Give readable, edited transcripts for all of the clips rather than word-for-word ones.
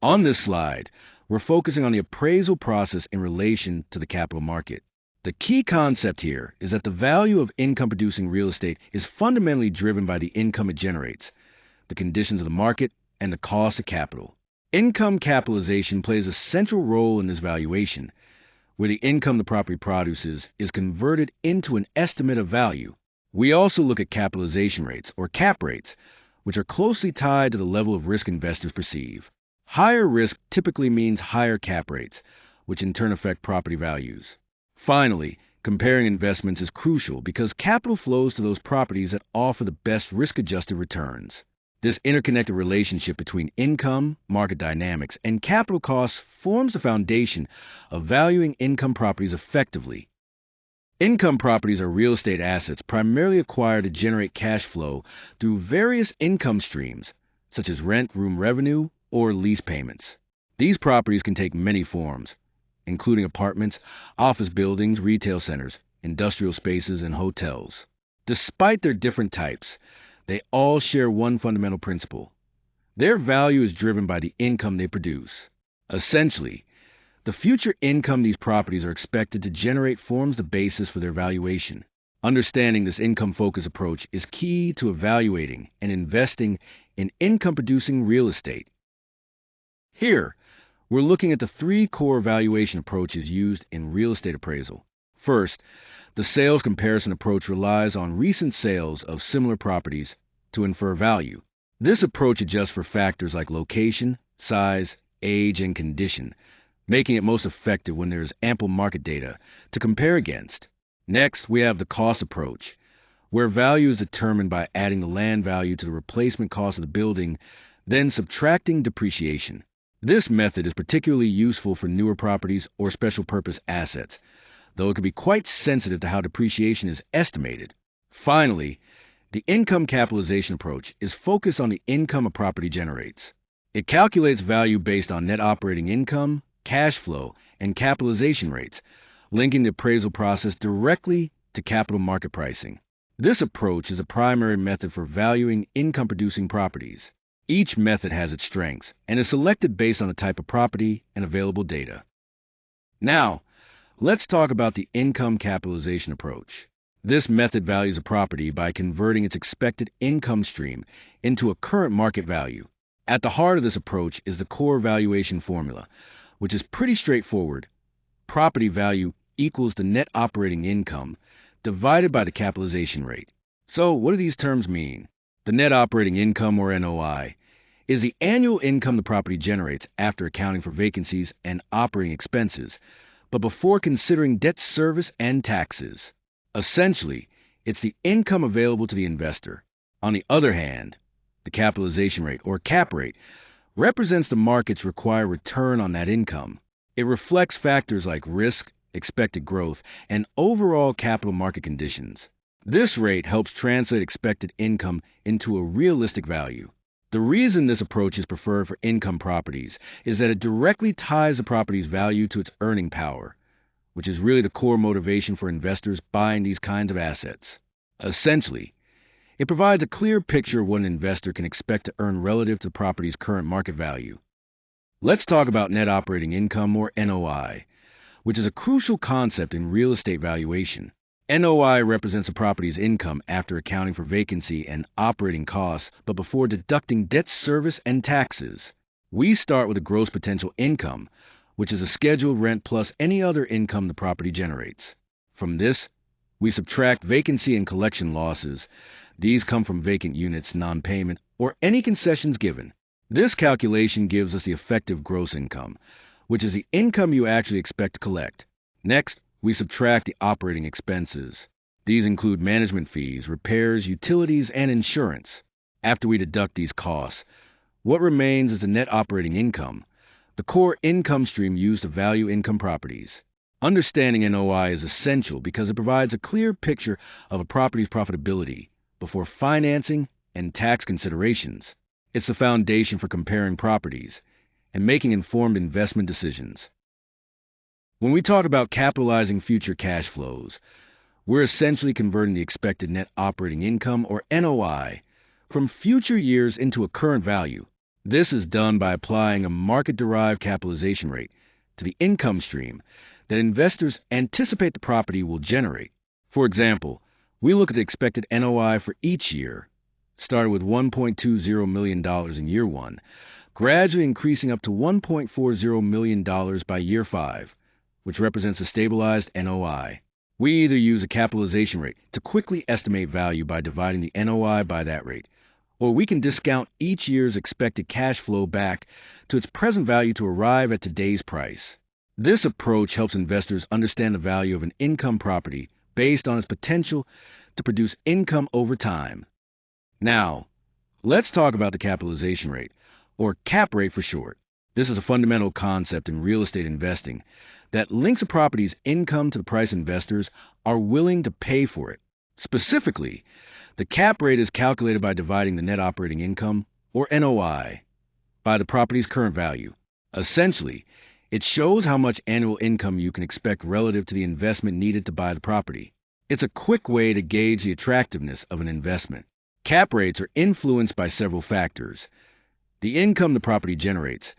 On this slide, we're focusing on the appraisal process in relation to the capital market. The key concept here is that the value of income producing real estate is fundamentally driven by the income it generates, the conditions of the market, and the cost of capital. Income capitalization plays a central role in this valuation, where the income the property produces is converted into an estimate of value. We also look at capitalization rates, or cap rates, which are closely tied to the level of risk investors perceive. Higher risk typically means higher cap rates, which in turn affect property values. Finally, comparing investments is crucial because capital flows to those properties that offer the best risk-adjusted returns. This interconnected relationship between income, market dynamics, and capital costs forms the foundation of valuing income properties effectively. Income properties are real estate assets primarily acquired to generate cash flow through various income streams, such as rent, room revenue, or lease payments. These properties can take many forms, including apartments, office buildings, retail centers, industrial spaces, and hotels. Despite their different types, they all share one fundamental principle. Their value is driven by the income they produce. Essentially, the future income these properties are expected to generate forms the basis for their valuation. Understanding this income-focused approach is key to evaluating and investing in income-producing real estate. Here, we're looking at the three core valuation approaches used in real estate appraisal. First, the sales comparison approach relies on recent sales of similar properties to infer value. This approach adjusts for factors like location, size, age, and condition, making it most effective when there is ample market data to compare against. Next, we have the cost approach, where value is determined by adding the land value to the replacement cost of the building, then subtracting depreciation. This method is particularly useful for newer properties or special purpose assets, though it can be quite sensitive to how depreciation is estimated. Finally, the income capitalization approach is focused on the income a property generates. It calculates value based on net operating income, cash flow, and capitalization rates, linking the appraisal process directly to capital market pricing. This approach is a primary method for valuing income-producing properties. Each method has its strengths and is selected based on the type of property and available data. Now, let's talk about the income capitalization approach. This method values a property by converting its expected income stream into a current market value. At the heart of this approach is the core valuation formula, which is pretty straightforward. Property value equals the net operating income divided by the capitalization rate. So, what do these terms mean? The net operating income, or NOI, is the annual income the property generates after accounting for vacancies and operating expenses, but before considering debt service and taxes. Essentially, it's the income available to the investor. On the other hand, the capitalization rate, or cap rate, represents the market's required return on that income. It reflects factors like risk, expected growth, and overall capital market conditions. This rate helps translate expected income into a realistic value. The reason this approach is preferred for income properties is that it directly ties the property's value to its earning power, which is really the core motivation for investors buying these kinds of assets. Essentially, it provides a clear picture of what an investor can expect to earn relative to the property's current market value. Let's talk about net operating income, or NOI, which is a crucial concept in real estate valuation. NOI represents a property's income after accounting for vacancy and operating costs, but before deducting debt service and taxes. We start with the gross potential income, which is a scheduled rent plus any other income the property generates. From this, we subtract vacancy and collection losses. These come from vacant units, non-payment, or any concessions given. This calculation gives us the effective gross income, which is the income you actually expect to collect. Next, we subtract the operating expenses. These include management fees, repairs, utilities, and insurance. After we deduct these costs, what remains is the net operating income, the core income stream used to value income properties. Understanding NOI is essential because it provides a clear picture of a property's profitability before financing and tax considerations. It's the foundation for comparing properties and making informed investment decisions. When we talk about capitalizing future cash flows, we're essentially converting the expected net operating income, or NOI, from future years into a current value. This is done by applying a market-derived capitalization rate to the income stream that investors anticipate the property will generate. For example, we look at the expected NOI for each year, starting with $1.20 million in year one, gradually increasing up to $1.40 million by year five, which represents a stabilized NOI. We either use a capitalization rate to quickly estimate value by dividing the NOI by that rate, or we can discount each year's expected cash flow back to its present value to arrive at today's price. This approach helps investors understand the value of an income property based on its potential to produce income over time. Now, let's talk about the capitalization rate, or cap rate for short. This is a fundamental concept in real estate investing that links a property's income to the price investors are willing to pay for it. Specifically, the cap rate is calculated by dividing the net operating income, or NOI, by the property's current value. Essentially, it shows how much annual income you can expect relative to the investment needed to buy the property. It's a quick way to gauge the attractiveness of an investment. Cap rates are influenced by several factors: the income the property generates,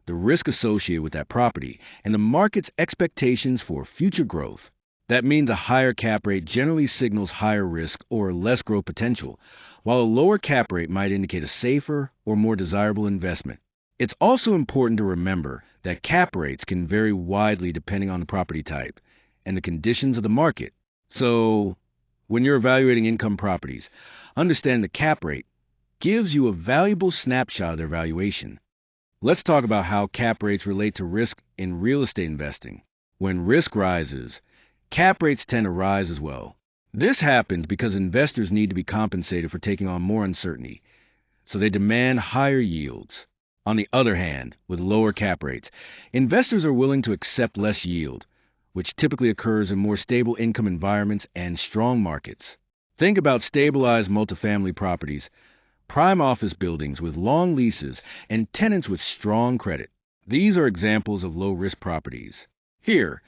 the risk associated with that property, and the market's expectations for future growth. That means a higher cap rate generally signals higher risk or less growth potential, while a lower cap rate might indicate a safer or more desirable investment. It's also important to remember that cap rates can vary widely depending on the property type and the conditions of the market. So, when you're evaluating income properties, understand the cap rate gives you a valuable snapshot of their valuation. Let's talk about how cap rates relate to risk in real estate investing. When risk rises, cap rates tend to rise as well. This happens because investors need to be compensated for taking on more uncertainty, so they demand higher yields. On the other hand, with lower cap rates, investors are willing to accept less yield, which typically occurs in more stable income environments and strong markets. Think about stabilized multifamily properties, prime office buildings with long leases, and tenants with strong credit. These are examples of low-risk properties. Here,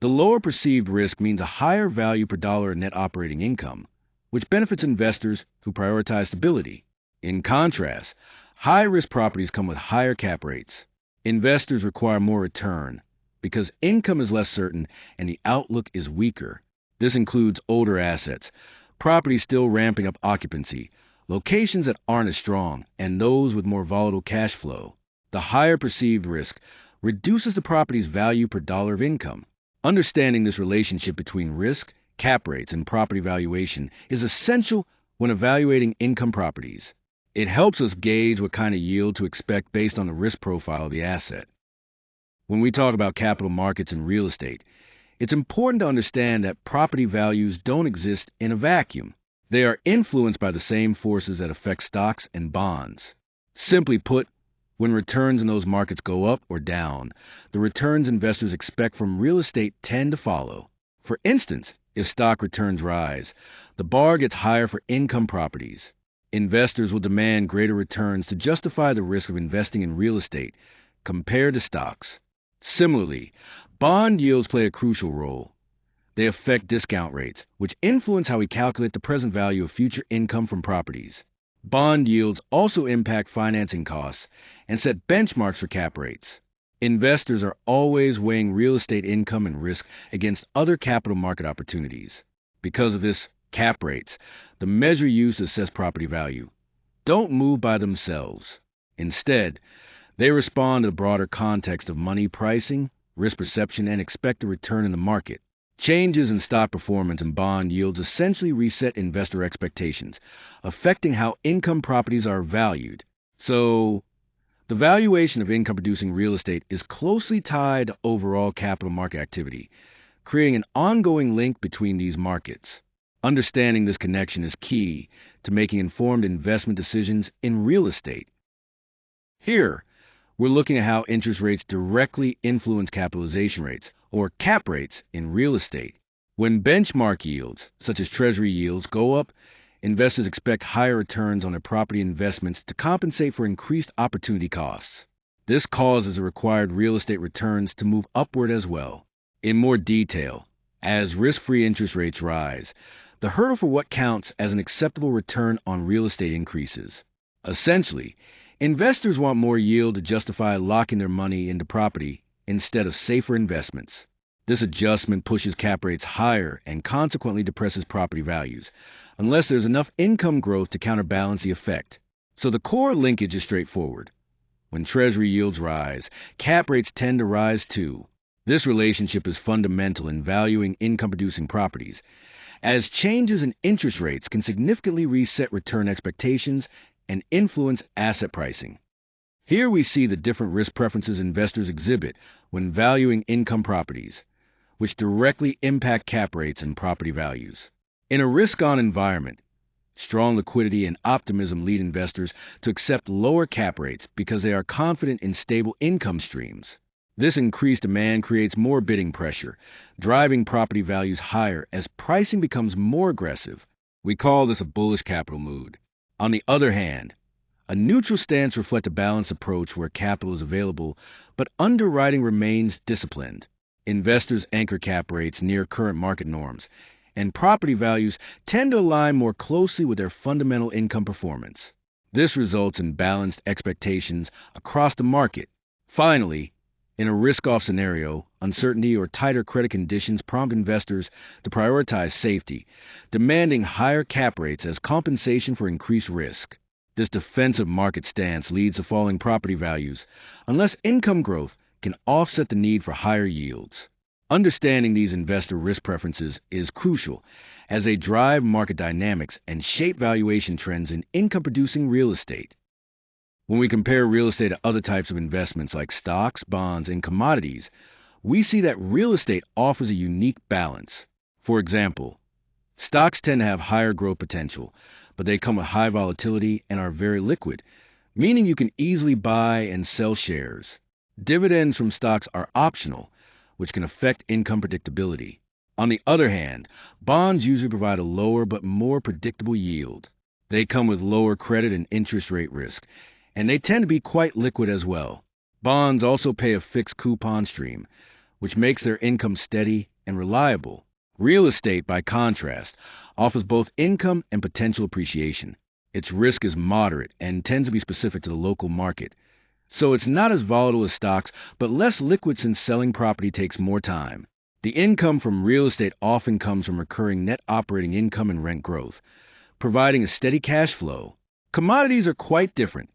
the lower perceived risk means a higher value per dollar in net operating income, which benefits investors who prioritize stability. In contrast, high-risk properties come with higher cap rates. Investors require more return because income is less certain and the outlook is weaker. This includes older assets, properties still ramping up occupancy, locations that aren't as strong, and those with more volatile cash flow. The higher perceived risk reduces the property's value per dollar of income. Understanding this relationship between risk, cap rates, and property valuation is essential when evaluating income properties. It helps us gauge what kind of yield to expect based on the risk profile of the asset. When we talk about capital markets and real estate, it's important to understand that property values don't exist in a vacuum. They are influenced by the same forces that affect stocks and bonds. Simply put, when returns in those markets go up or down, the returns investors expect from real estate tend to follow. For instance, if stock returns rise, the bar gets higher for income properties. Investors will demand greater returns to justify the risk of investing in real estate compared to stocks. Similarly, bond yields play a crucial role. They affect discount rates, which influence how we calculate the present value of future income from properties. Bond yields also impact financing costs and set benchmarks for cap rates. Investors are always weighing real estate income and risk against other capital market opportunities. Because of this, cap rates, the measure used to assess property value, don't move by themselves. Instead, they respond to the broader context of money pricing, risk perception, and expected return in the market. Changes in stock performance and bond yields essentially reset investor expectations, affecting how income properties are valued. So, the valuation of income-producing real estate is closely tied to overall capital market activity, creating an ongoing link between these markets. Understanding this connection is key to making informed investment decisions in real estate. Here, we're looking at how interest rates directly influence capitalization rates, or cap rates, in real estate. When benchmark yields, such as treasury yields, go up, investors expect higher returns on their property investments to compensate for increased opportunity costs. This causes the required real estate returns to move upward as well. In more detail, as risk-free interest rates rise, the hurdle for what counts as an acceptable return on real estate increases. Essentially, Investors want more yield to justify locking their money into property instead of safer investments. This adjustment pushes cap rates higher and consequently depresses property values, unless there's enough income growth to counterbalance the effect. So the core linkage is straightforward. When treasury yields rise, cap rates tend to rise too. This relationship is fundamental in valuing income-producing properties, as changes in interest rates can significantly reset return expectations and influence asset pricing. Here we see the different risk preferences investors exhibit when valuing income properties, which directly impact cap rates and property values. In a risk-on environment, strong liquidity and optimism lead investors to accept lower cap rates because they are confident in stable income streams. This increased demand creates more bidding pressure, driving property values higher as pricing becomes more aggressive. We call this a bullish capital mood. On the other hand, a neutral stance reflects a balanced approach where capital is available, but underwriting remains disciplined. Investors anchor cap rates near current market norms, and property values tend to align more closely with their fundamental income performance. This results in balanced expectations across the market. Finally, in a risk-off scenario, uncertainty or tighter credit conditions prompt investors to prioritize safety, demanding higher cap rates as compensation for increased risk. This defensive market stance leads to falling property values, unless income growth can offset the need for higher yields. Understanding these investor risk preferences is crucial, as they drive market dynamics and shape valuation trends in income-producing real estate. When we compare real estate to other types of investments like stocks, bonds, and commodities, we see that real estate offers a unique balance. For example, stocks tend to have higher growth potential, but they come with high volatility and are very liquid, meaning you can easily buy and sell shares. Dividends from stocks are optional, which can affect income predictability. On the other hand, bonds usually provide a lower but more predictable yield. They come with lower credit and interest rate risk, and they tend to be quite liquid as well. Bonds also pay a fixed coupon stream, which makes their income steady and reliable. Real estate, by contrast, offers both income and potential appreciation. Its risk is moderate and tends to be specific to the local market. So it's not as volatile as stocks, but less liquid since selling property takes more time. The income from real estate often comes from recurring net operating income and rent growth, providing a steady cash flow. Commodities are quite different.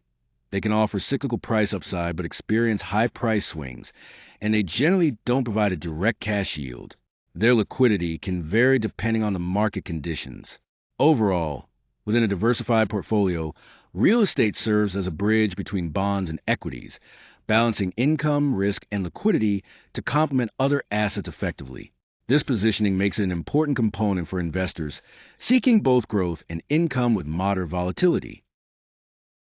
They can offer cyclical price upside but experience high price swings, and they generally don't provide a direct cash yield. Their liquidity can vary depending on the market conditions. Overall, within a diversified portfolio, real estate serves as a bridge between bonds and equities, balancing income, risk, and liquidity to complement other assets effectively. This positioning makes it an important component for investors seeking both growth and income with moderate volatility.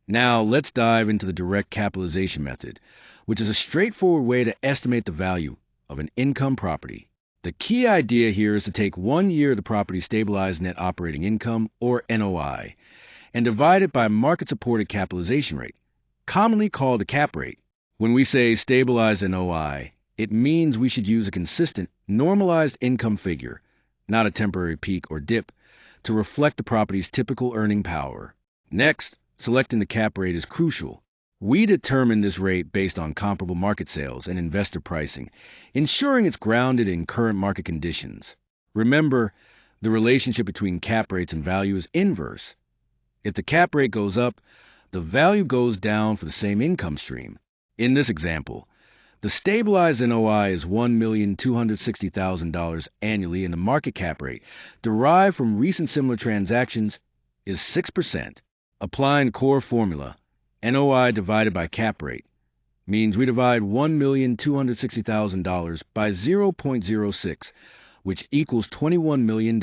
Now, let's dive into the direct capitalization method, which is a straightforward way to estimate the value of an income property. The key idea here is to take 1 year of the property's stabilized net operating income, or NOI, and divide it by a market-supported capitalization rate, commonly called a cap rate. When we say stabilized NOI, it means we should use a consistent, normalized income figure, not a temporary peak or dip, to reflect the property's typical earning power. Next, selecting the cap rate is crucial. We determine this rate based on comparable market sales and investor pricing, ensuring it's grounded in current market conditions. Remember, the relationship between cap rates and value is inverse. If the cap rate goes up, the value goes down for the same income stream. In this example, the stabilized NOI is $1,260,000 annually, and the market cap rate, derived from recent similar transactions, is 6%. Applying the core formula, NOI divided by cap rate, means we divide $1,260,000 by 0.06, which equals $21 million.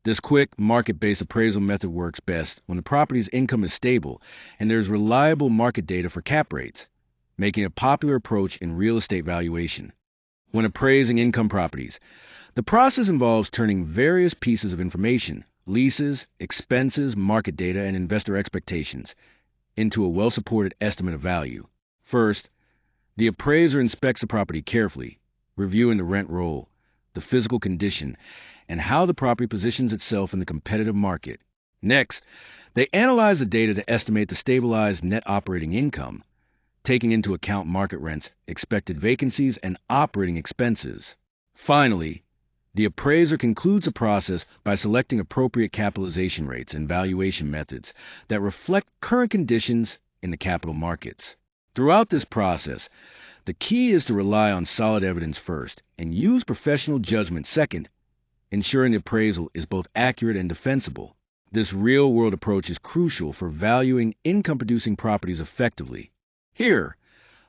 This quick, market-based appraisal method works best when the property's income is stable and there's reliable market data for cap rates, making a popular approach in real estate valuation. When appraising income properties, the process involves turning various pieces of information, leases, expenses, market data, and investor expectations, into a well-supported estimate of value. First, the appraiser inspects the property carefully, reviewing the rent roll, the physical condition, and how the property positions itself in the competitive market. Next, they analyze the data to estimate the stabilized net operating income, taking into account market rents, expected vacancies, and operating expenses. Finally, the appraiser concludes the process by selecting appropriate capitalization rates and valuation methods that reflect current conditions in the capital markets. Throughout this process, the key is to rely on solid evidence first and use professional judgment second, ensuring the appraisal is both accurate and defensible. This real-world approach is crucial for valuing income-producing properties effectively. Here,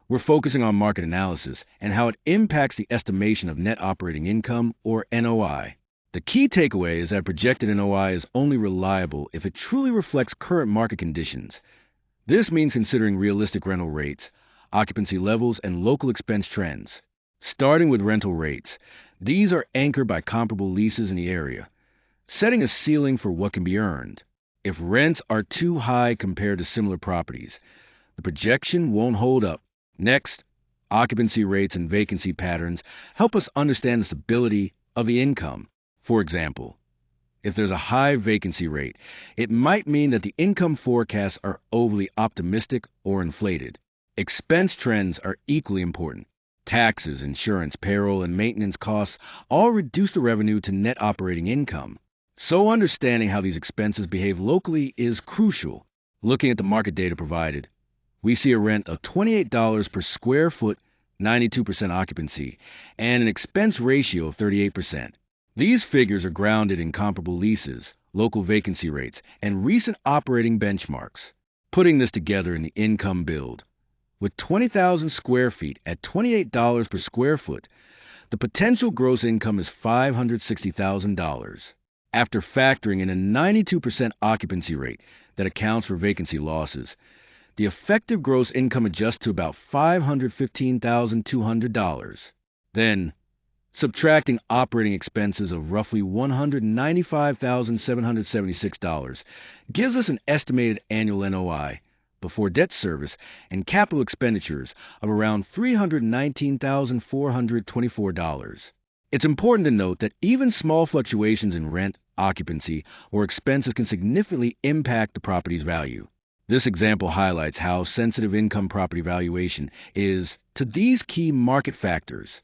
we're focusing on market analysis and how it impacts the estimation of net operating income, or NOI. The key takeaway is that projected NOI is only reliable if it truly reflects current market conditions. This means considering realistic rental rates, occupancy levels, and local expense trends. Starting with rental rates, these are anchored by comparable leases in the area, setting a ceiling for what can be earned. If rents are too high compared to similar properties, the projection won't hold up. Next, occupancy rates and vacancy patterns help us understand the stability of the income. For example, if there's a high vacancy rate, it might mean that the income forecasts are overly optimistic or inflated. Expense trends are equally important. Taxes, insurance, payroll, and maintenance costs all reduce the revenue to net operating income. So understanding how these expenses behave locally is crucial. Looking at the market data provided, we see a rent of $28 per square foot, 92% occupancy, and an expense ratio of 38%. These figures are grounded in comparable leases, local vacancy rates, and recent operating benchmarks. Putting this together in the income build, with 20,000 square feet at $28 per square foot, the potential gross income is $560,000. After factoring in a 92% occupancy rate that accounts for vacancy losses, the effective gross income adjusts to about $515,200. Then, subtracting operating expenses of roughly $195,776 gives us an estimated annual NOI before debt service and capital expenditures of around $319,424. It's important to note that even small fluctuations in rent, occupancy, or expenses can significantly impact the property's value. This example highlights how sensitive income property valuation is to these key market factors.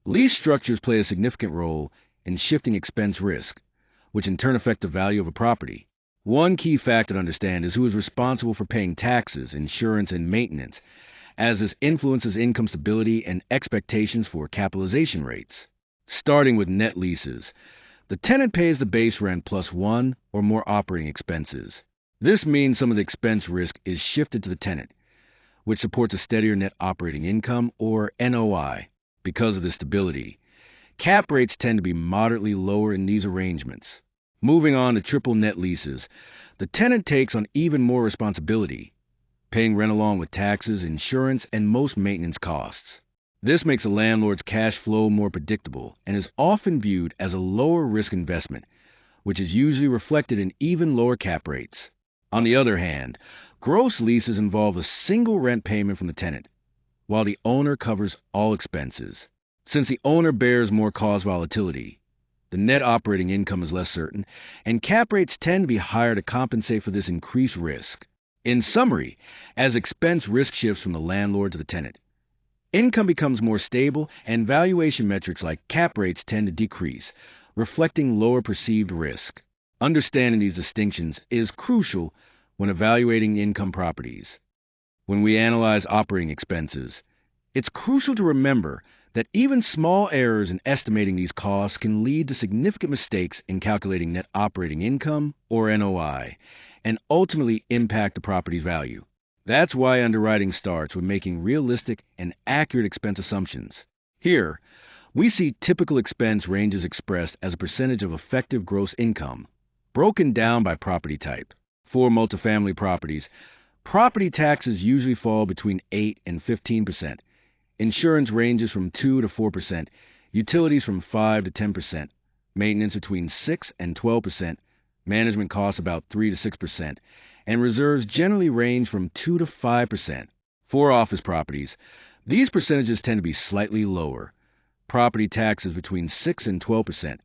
Lease structures play a significant role in shifting expense risk, which in turn affect the value of a property. One key factor to understand is who is responsible for paying taxes, insurance, and maintenance, as this influences income stability and expectations for capitalization rates. Starting with net leases, the tenant pays the base rent plus one or more operating expenses. This means some of the expense risk is shifted to the tenant, which supports a steadier net operating income, or NOI. Because of this stability, cap rates tend to be moderately lower in these arrangements. Moving on to triple net leases, the tenant takes on even more responsibility, paying rent along with taxes, insurance, and most maintenance costs. This makes the landlord's cash flow more predictable and is often viewed as a lower risk investment, which is usually reflected in even lower cap rates. On the other hand, gross leases involve a single rent payment from the tenant, while the owner covers all expenses. Since the owner bears more cost volatility, the net operating income is less certain, and cap rates tend to be higher to compensate for this increased risk. In summary, as expense risk shifts from the landlord to the tenant, income becomes more stable and valuation metrics like cap rates tend to decrease, reflecting lower perceived risk. Understanding these distinctions is crucial when evaluating income properties. When we analyze operating expenses, it's crucial to remember that even small errors in estimating these costs can lead to significant mistakes in calculating net operating income, or NOI, and ultimately impact the property's value. That's why underwriting starts with making realistic and accurate expense assumptions. Here, we see typical expense ranges expressed as a percentage of effective gross income, broken down by property type. For multifamily properties, property taxes usually fall between 8 and 15%. Insurance ranges from 2 to 4%, utilities from 5 to 10%, maintenance between 6 and 12%, management costs about 3 to 6%, and reserves generally range from 2 to 5%. For office properties, these percentages tend to be slightly lower. Property taxes between 6 and 12%,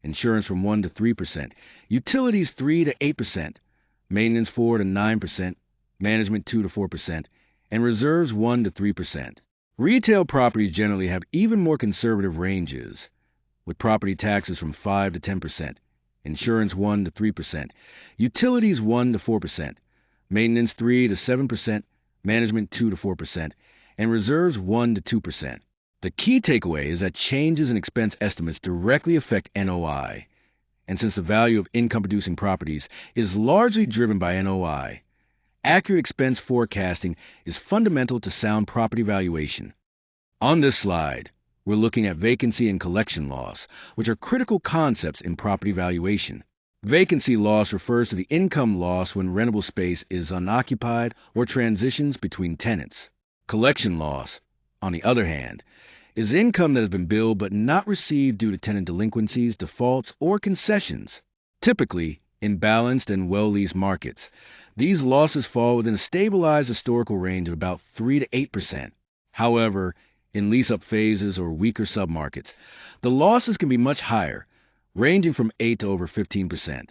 insurance from 1 to 3%, utilities 3 to 8%, maintenance 4 to 9%, management 2 to 4%, and reserves 1 to 3%. Retail properties generally have even more conservative ranges, with property taxes from 5 to 10%, insurance 1 to 3%, utilities 1 to 4%, maintenance 3 to 7%, management 2 to 4%, and reserves 1 to 2%. The key takeaway is that changes in expense estimates directly affect NOI, and since the value of income-producing properties is largely driven by NOI, accurate expense forecasting is fundamental to sound property valuation. On this slide, we're looking at vacancy and collection loss, which are critical concepts in property valuation. Vacancy loss refers to the income loss when rentable space is unoccupied or transitions between tenants. Collection loss, on the other hand, is income that has been billed but not received due to tenant delinquencies, defaults, or concessions. Typically, in balanced and well-leased markets, these losses fall within a stabilized historical range of about 3 to 8%. However, in lease-up phases or weaker submarkets, the losses can be much higher, ranging from 8 to over 15%,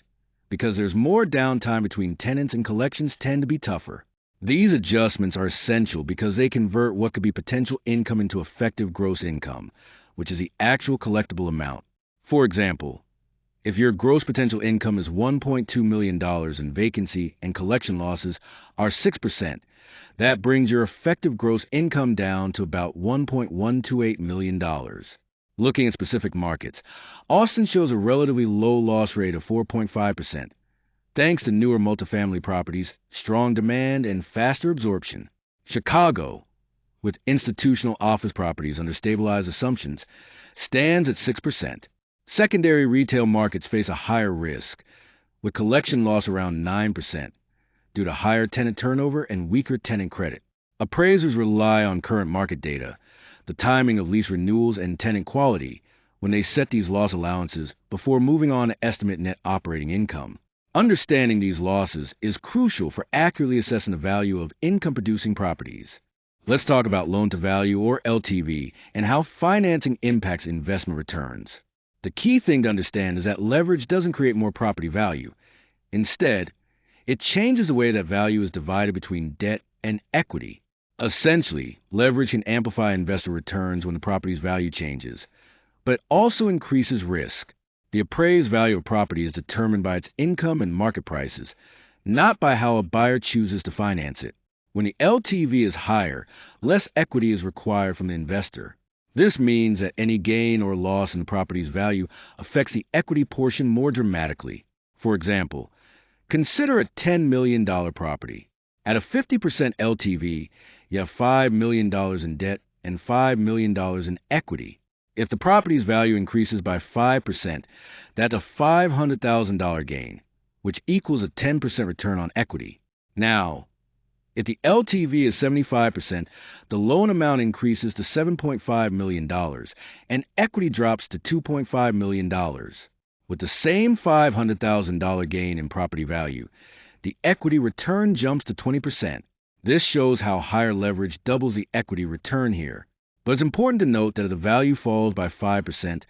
because there's more downtime between tenants and collections tend to be tougher. These adjustments are essential because they convert what could be potential income into effective gross income, which is the actual collectible amount. For example, if your gross potential income is $1.2 million and vacancy and collection losses are 6%, that brings your effective gross income down to about $1.128 million. Looking at specific markets, Austin shows a relatively low loss rate of 4.5%, thanks to newer multifamily properties, strong demand, and faster absorption. Chicago, with institutional office properties under stabilized assumptions, stands at 6%. Secondary retail markets face a higher risk, with collection loss around 9%, due to higher tenant turnover and weaker tenant credit. Appraisers rely on current market data, the timing of lease renewals, and tenant quality when they set these loss allowances before moving on to estimate net operating income. Understanding these losses is crucial for accurately assessing the value of income-producing properties. Let's talk about loan-to-value, or LTV, and how financing impacts investment returns. The key thing to understand is that leverage doesn't create more property value. Instead, it changes the way that value is divided between debt and equity. Essentially, leverage can amplify investor returns when the property's value changes, but it also increases risk. The appraised value of property is determined by its income and market prices, not by how a buyer chooses to finance it. When the LTV is higher, less equity is required from the investor. This means that any gain or loss in the property's value affects the equity portion more dramatically. For example, consider a $10 million property. At a 50% LTV, you have $5 million in debt and $5 million in equity. If the property's value increases by 5%, that's a $500,000 gain, which equals a 10% return on equity. Now, if the LTV is 75%, the loan amount increases to $7.5 million, and equity drops to $2.5 million. With the same $500,000 gain in property value, the equity return jumps to 20%. This shows how higher leverage doubles the equity return here. But it's important to note that if the value falls by 5%,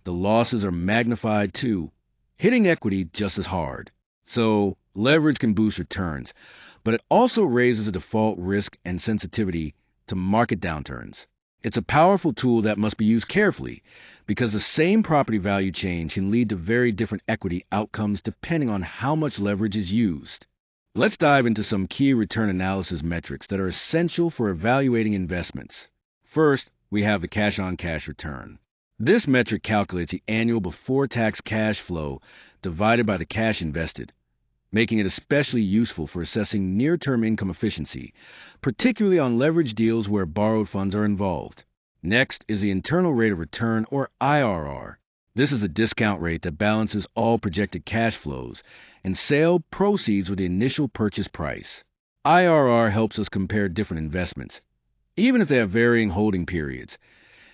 the losses are magnified too, hitting equity just as hard. So, leverage can boost returns, but it also raises a default risk and sensitivity to market downturns. It's a powerful tool that must be used carefully, because the same property value change can lead to very different equity outcomes depending on how much leverage is used. Let's dive into some key return analysis metrics that are essential for evaluating investments. First, we have the cash-on-cash return. This metric calculates the annual before-tax cash flow divided by the cash invested, making it especially useful for assessing near-term income efficiency, particularly on leveraged deals where borrowed funds are involved. Next is the internal rate of return, or IRR. This is a discount rate that balances all projected cash flows and sale proceeds with the initial purchase price. IRR helps us compare different investments, even if they have varying holding periods,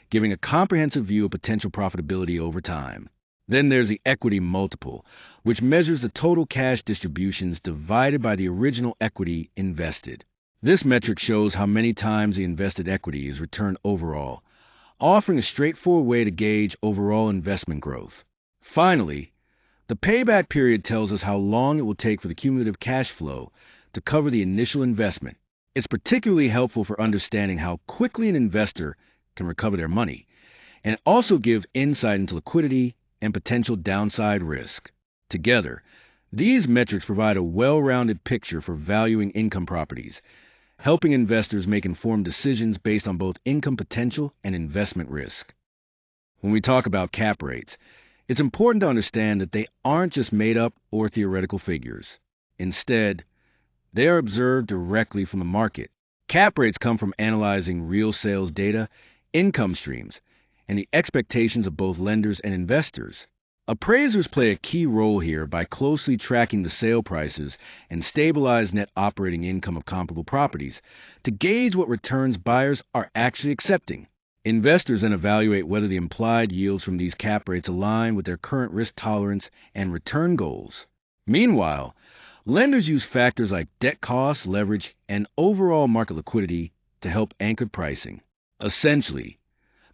giving a comprehensive view of potential profitability over time. Then there's the equity multiple, which measures the total cash distributions divided by the original equity invested. This metric shows how many times the invested equity is returned overall, offering a straightforward way to gauge overall investment growth. Finally, the payback period tells us how long it will take for the cumulative cash flow to cover the initial investment. It's particularly helpful for understanding how quickly an investor can recover their money, and it also gives insight into liquidity and potential downside risk. Together, these metrics provide a well-rounded picture for valuing income properties, helping investors make informed decisions based on both income potential and investment risk. When we talk about cap rates, it's important to understand that they aren't just made up or theoretical figures. Instead, they are observed directly from the market. Cap rates come from analyzing real sales data, income streams, and the expectations of both lenders and investors. Appraisers play a key role here by closely tracking the sale prices and stabilized net operating income of comparable properties to gauge what returns buyers are actually accepting. Investors then evaluate whether the implied yields from these cap rates align with their current risk tolerance and return goals. Meanwhile, lenders use factors like debt costs, leverage, and overall market liquidity to help anchor pricing. Essentially,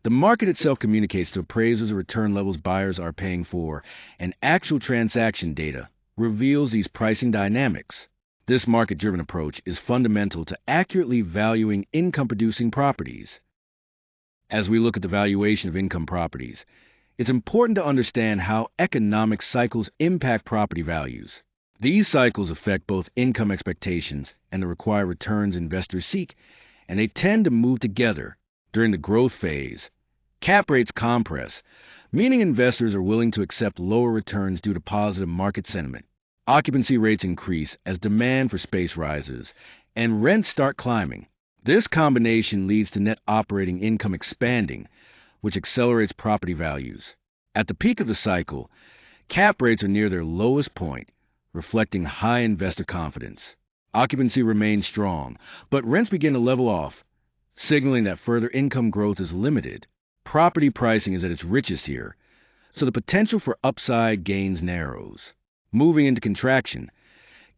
the market itself communicates to appraisers the return levels buyers are paying for, and actual transaction data reveals these pricing dynamics. This market-driven approach is fundamental to accurately valuing income-producing properties. As we look at the valuation of income properties, it's important to understand how economic cycles impact property values. These cycles affect both income expectations and the required returns investors seek, and they tend to move together. During the growth phase, cap rates compress, meaning investors are willing to accept lower returns due to positive market sentiment. Occupancy rates increase as demand for space rises, and rents start climbing. This combination leads to net operating income expanding, which accelerates property values. At the peak of the cycle, cap rates are near their lowest point, reflecting high investor confidence. Occupancy remains strong, but rents begin to level off, signaling that further income growth is limited. Property pricing is at its richest here, so the potential for upside gains narrows. Moving into contraction,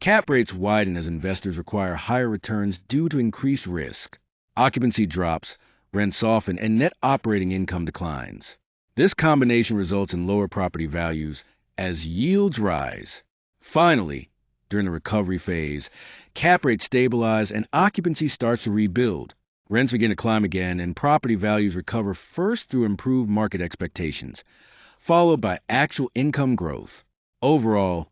cap rates widen as investors require higher returns due to increased risk. Occupancy drops, rents soften, and net operating income declines. This combination results in lower property values as yields rise. Finally, during the recovery phase, cap rates stabilize and occupancy starts to rebuild. Rents begin to climb again, and property values recover first through improved market expectations, followed by actual income growth. Overall,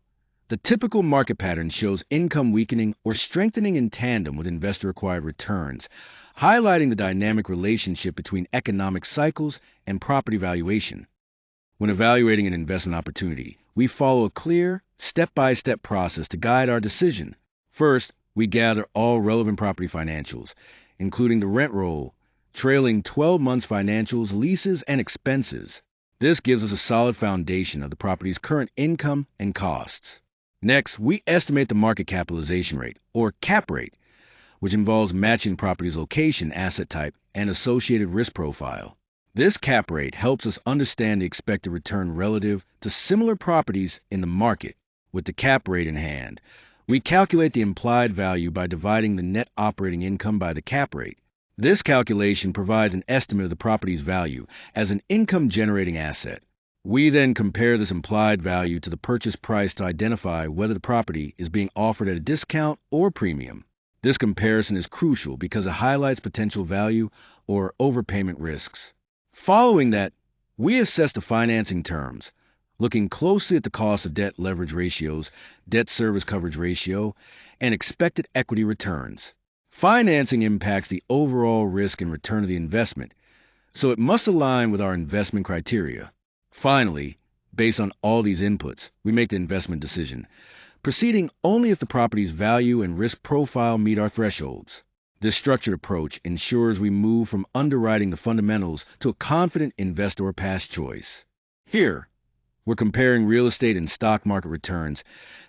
the typical market pattern shows income weakening or strengthening in tandem with investor-required returns, highlighting the dynamic relationship between economic cycles and property valuation. When evaluating an investment opportunity, we follow a clear, step-by-step process to guide our decision. First, we gather all relevant property financials, including the rent roll, trailing 12 months financials, leases, and expenses. This gives us a solid foundation of the property's current income and costs. Next, we estimate the market capitalization rate, or cap rate, which involves matching the property's location, asset type, and associated risk profile. This cap rate helps us understand the expected return relative to similar properties in the market. With the cap rate in hand, we calculate the implied value by dividing the net operating income by the cap rate. This calculation provides an estimate of the property's value as an income-generating asset. We then compare this implied value to the purchase price to identify whether the property is being offered at a discount or premium. This comparison is crucial because it highlights potential value or overpayment risks. Following that, we assess the financing terms, looking closely at the cost of debt leverage ratios, debt service coverage ratio, and expected equity returns. Financing impacts the overall risk and return of the investment, so it must align with our investment criteria. Finally, based on all these inputs, we make the investment decision, proceeding only if the property's value and risk profile meet our thresholds. This structured approach ensures we move from underwriting the fundamentals to a confident investor or past choice. Here, we're comparing real estate and stock market returns,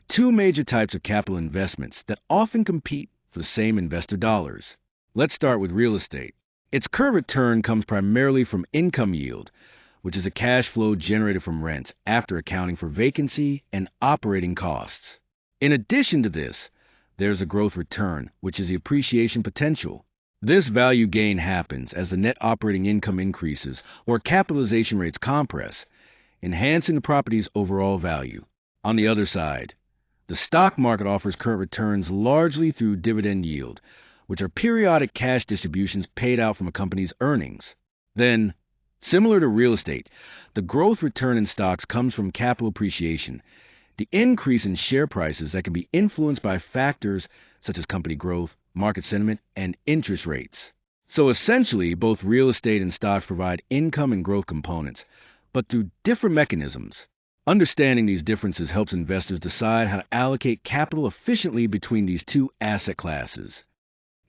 two major types of capital investments that often compete for the same investor dollars. Let's start with real estate. Its current return comes primarily from income yield, which is a cash flow generated from rents after accounting for vacancy and operating costs. In addition to this, there's a growth return, which is the appreciation potential. This value gain happens as the net operating income increases or capitalization rates compress, enhancing the property's overall value. On the other side, the stock market offers current returns largely through dividend yield, which are periodic cash distributions paid out from a company's earnings. Then, similar to real estate, the growth return in stocks comes from capital appreciation, the increase in share prices that can be influenced by factors such as company growth, market sentiment, and interest rates. So essentially, both real estate and stocks provide income and growth components, but through different mechanisms. Understanding these differences helps investors decide how to allocate capital efficiently between these two asset classes.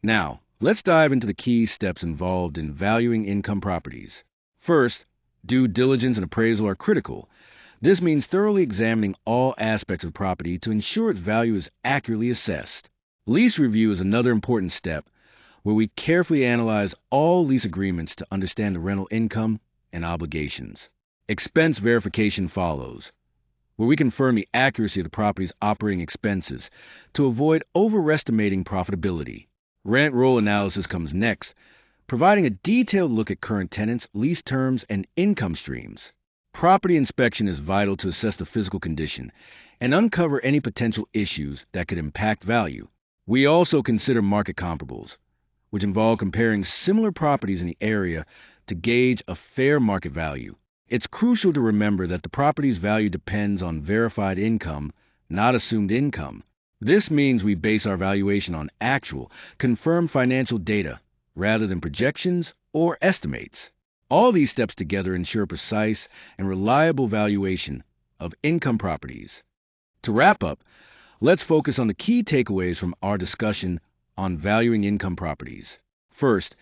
Now, let's dive into the key steps involved in valuing income properties. First, due diligence and appraisal are critical. This means thoroughly examining all aspects of property to ensure its value is accurately assessed. Lease review is another important step, where we carefully analyze all lease agreements to understand the rental income and obligations. Expense verification follows, where we confirm the accuracy of the property's operating expenses to avoid overestimating profitability. Rent roll analysis comes next, providing a detailed look at current tenants, lease terms, and income streams. Property inspection is vital to assess the physical condition and uncover any potential issues that could impact value. We also consider market comparables, which involve comparing similar properties in the area to gauge a fair market value. It's crucial to remember that the property's value depends on verified income, not assumed income. This means we base our valuation on actual, confirmed financial data rather than projections or estimates. All these steps together ensure precise and reliable valuation of income properties. To wrap up, let's focus on the key takeaways from our discussion on valuing income properties. First,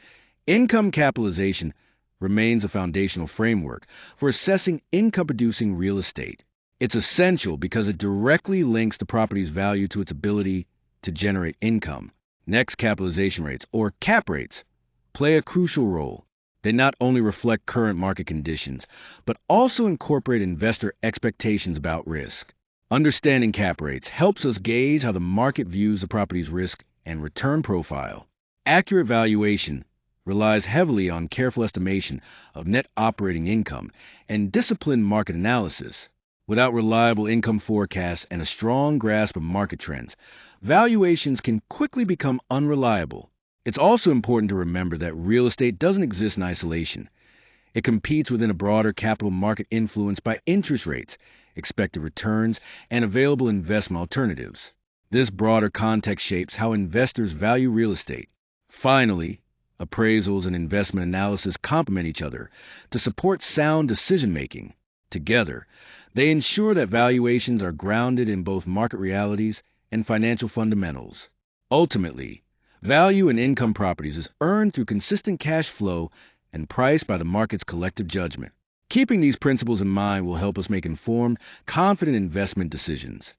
income capitalization remains a foundational framework for assessing income-producing real estate. It's essential because it directly links the property's value to its ability to generate income. Next, capitalization rates, or cap rates, play a crucial role. They not only reflect current market conditions, but also incorporate investor expectations about risk. Understanding cap rates helps us gauge how the market views the property's risk and return profile. Accurate valuation relies heavily on careful estimation of net operating income and disciplined market analysis. Without reliable income forecasts and a strong grasp of market trends, valuations can quickly become unreliable. It's also important to remember that real estate doesn't exist in isolation. It competes within a broader capital market influenced by interest rates, expected returns, and available investment alternatives. This broader context shapes how investors value real estate. Finally, appraisals and investment analysis complement each other to support sound decision-making. Together, they ensure that valuations are grounded in both market realities and financial fundamentals. Ultimately, value in income properties is earned through consistent cash flow and priced by the market's collective judgment. Keeping these principles in mind will help us make informed, confident investment decisions.